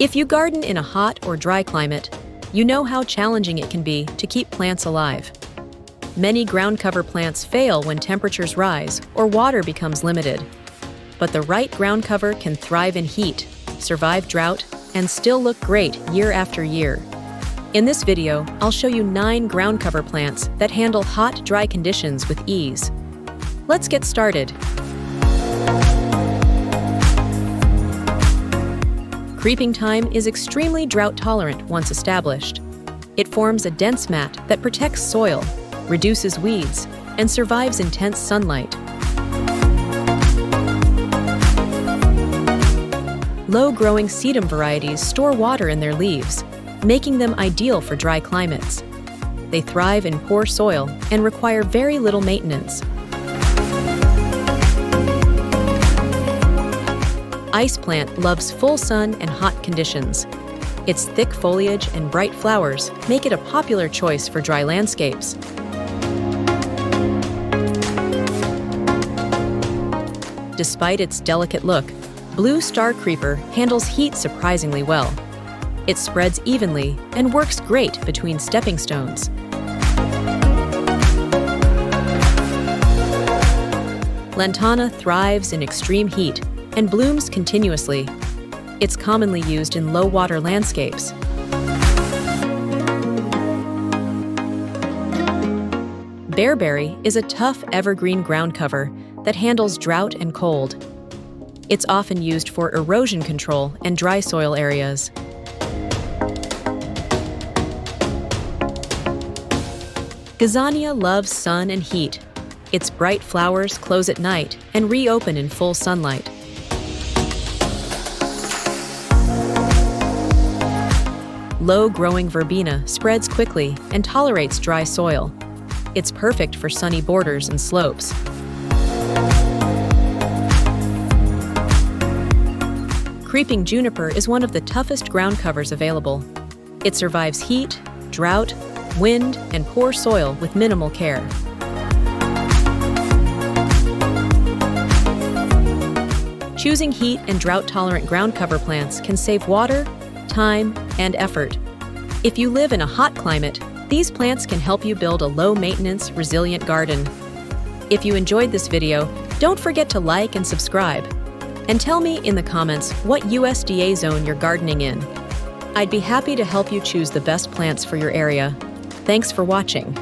If you garden in a hot or dry climate, you know how challenging it can be to keep plants alive. Many ground cover plants fail when temperatures rise or water becomes limited. But the right ground cover can thrive in heat, survive drought, and still look great year after year. In this video, I'll show you 9 ground cover plants that handle hot, dry conditions with ease. Let's get started. Creeping thyme is extremely drought-tolerant once established. It forms a dense mat that protects soil, reduces weeds, and survives intense sunlight. Low-growing sedum varieties store water in their leaves, making them ideal for dry climates. They thrive in poor soil and require very little maintenance. Ice plant loves full sun and hot conditions. Its thick foliage and bright flowers make it a popular choice for dry landscapes. Despite its delicate look, blue star creeper handles heat surprisingly well. It spreads evenly and works great between stepping stones. Lantana thrives in extreme heat and blooms continuously. It's commonly used in low-water landscapes. Bearberry is a tough evergreen ground cover that handles drought and cold. It's often used for erosion control and dry soil areas. Gazania loves sun and heat. Its bright flowers close at night and reopen in full sunlight. Low-growing verbena spreads quickly and tolerates dry soil. It's perfect for sunny borders and slopes. Creeping juniper is one of the toughest ground covers available. It survives heat, drought, wind, and poor soil with minimal care. Choosing heat and drought-tolerant ground cover plants can save water, time, and effort. If you live in a hot climate, these plants can help you build a low-maintenance, resilient garden. If you enjoyed this video, don't forget to like and subscribe. And tell me in the comments what USDA zone you're gardening in. I'd be happy to help you choose the best plants for your area. Thanks for watching.